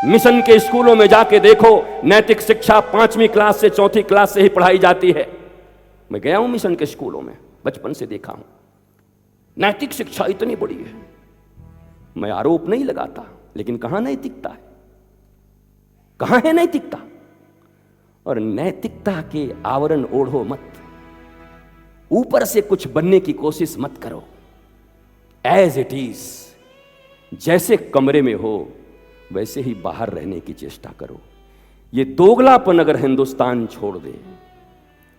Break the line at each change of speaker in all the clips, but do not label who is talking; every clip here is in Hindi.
मिशन के स्कूलों में जाके देखो, नैतिक शिक्षा 5वीं क्लास से 4थी क्लास से ही पढ़ाई जाती है। मैं गया हूं मिशन के स्कूलों में, बचपन से देखा हूं, नैतिक शिक्षा इतनी बड़ी है। मैं आरोप नहीं लगाता, लेकिन कहां नैतिकता है, कहां है नैतिकता? और नैतिकता के आवरण ओढ़ो मत, ऊपर से कुछ बनने की कोशिश मत करो। एज इट इज, जैसे कमरे में हो वैसे ही बाहर रहने की चेष्टा करो। ये दोगलापन अगर हिंदुस्तान छोड़ दे,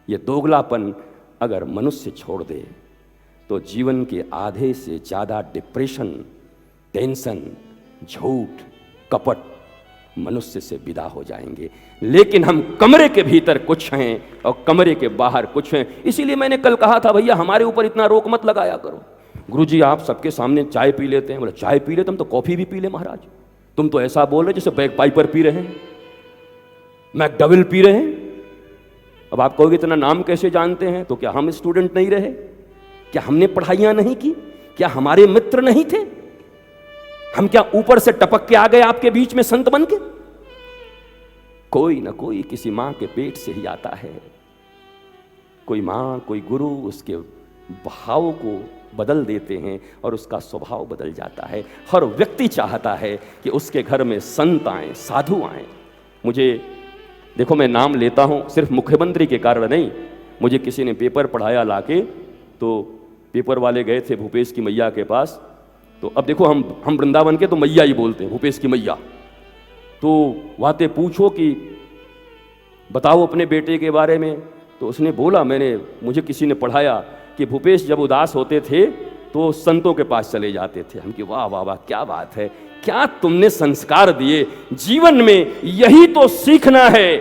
ये दोगलापन अगर मनुष्य छोड़ दे, तो जीवन के आधे से ज्यादा डिप्रेशन, टेंशन, झूठ, कपट मनुष्य से विदा हो जाएंगे। लेकिन हम कमरे के भीतर कुछ हैं और कमरे के बाहर कुछ हैं। इसीलिए मैंने कल कहा था, भैया हमारे ऊपर इतना रोक मत लगाया करो। गुरुजी आप सबके सामने चाय पी लेते हैं। बोले चाय पी लेते, हम तो कॉफी भी पी ले महाराज। तुम तो ऐसा बोल रहे जैसे बैग पाइपर पी रहे हैं, मैकडबल पी रहे हैं। अब आप कहोगे इतना नाम कैसे जानते हैं? तो क्या हम स्टूडेंट नहीं रहे? क्या हमने पढ़ाइयां नहीं की? क्या हमारे मित्र नहीं थे? हम क्या ऊपर से टपक के आ गए आपके बीच में संत बन के? कोई ना कोई किसी मां के पेट से ही आता है। कोई मां, कोई गुरु उसके भाव को बदल देते हैं और उसका स्वभाव बदल जाता है। हर व्यक्ति चाहता है कि उसके घर में संत आए, साधु आए। मुझे देखो, मैं नाम लेता हूं सिर्फ मुख्यमंत्री के कारण नहीं। मुझे किसी ने पेपर पढ़ाया लाके, तो पेपर वाले गए थे भूपेश की मैया के पास। तो अब देखो, हम वृंदावन के तो मैया ही बोलते हैं, भूपेश की मैया। तो बातें पूछो कि बताओ अपने बेटे के बारे में। तो उसने बोला, मुझे किसी ने पढ़ाया कि भूपेश जब उदास होते थे तो संतों के पास चले जाते थे। हम कि वाह वाह वाह, क्या बात है, क्या तुमने संस्कार दिए। जीवन में यही तो सीखना है,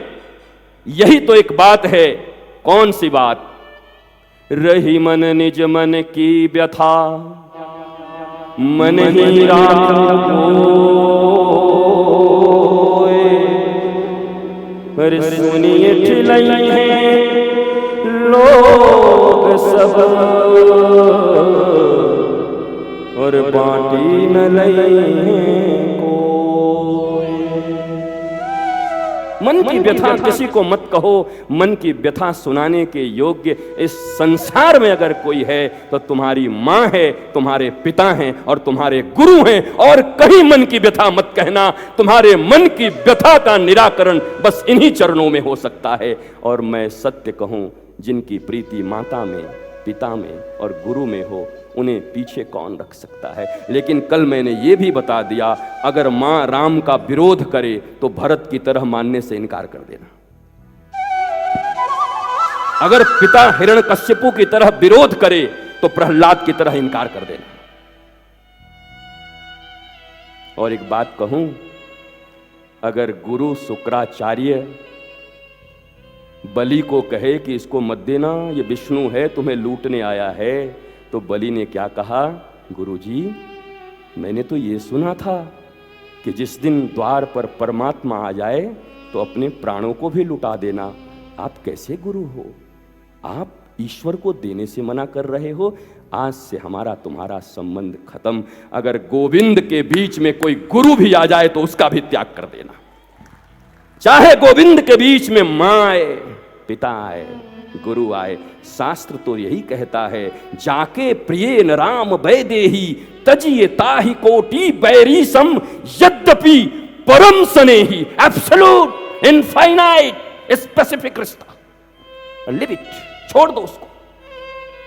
यही तो एक बात है। कौन सी बात? रही मन निज मन की व्यथा, मन ही पर सुनिए ठिलई है लोग सब, और बाटी न लई को। मन की व्यथा किसी को मत कहो। मन की व्यथा सुनाने के योग्य इस संसार में अगर कोई है तो तुम्हारी मां है, तुम्हारे पिता हैं और तुम्हारे गुरु हैं। और कहीं मन की व्यथा मत कहना। तुम्हारे मन की व्यथा का निराकरण बस इन्हीं चरणों में हो सकता है। और मैं सत्य कहूं, जिनकी प्रीति माता में, पिता में और गुरु में हो, उन्हें पीछे कौन रख सकता है। लेकिन कल मैंने ये भी बता दिया, अगर मां राम का विरोध करे तो भरत की तरह मानने से इनकार कर देना। अगर पिता हिरण्यकश्यपु की तरह विरोध करे तो प्रहलाद की तरह इनकार कर देना। और एक बात कहूं, अगर गुरु शुक्राचार्य बलि को कहे कि इसको मत देना, ये विष्णु है, तुम्हें लूटने आया है, तो बलि ने क्या कहा? गुरुजी, मैंने तो ये सुना था कि जिस दिन द्वार पर परमात्मा आ जाए तो अपने प्राणों को भी लुटा देना। आप कैसे गुरु हो? आप ईश्वर को देने से मना कर रहे हो। आज से हमारा तुम्हारा संबंध खत्म। अगर गोविंद के बीच में कोई गुरु भी आ जाए तो उसका भी त्याग कर देना। चाहे गोविंद के बीच में मां आए, पिता आए, गुरु आए। शास्त्र तो यही कहता है, जाके प्रिय न राम वैदेही तजिए ताहि कोटि बैरी सम, यद्यपि परम स्नेही। एब्सोल्यूट, इनफाइनाइट, स्पेसिफिक रिश्ता। लिव इट, छोड़ दो उसको।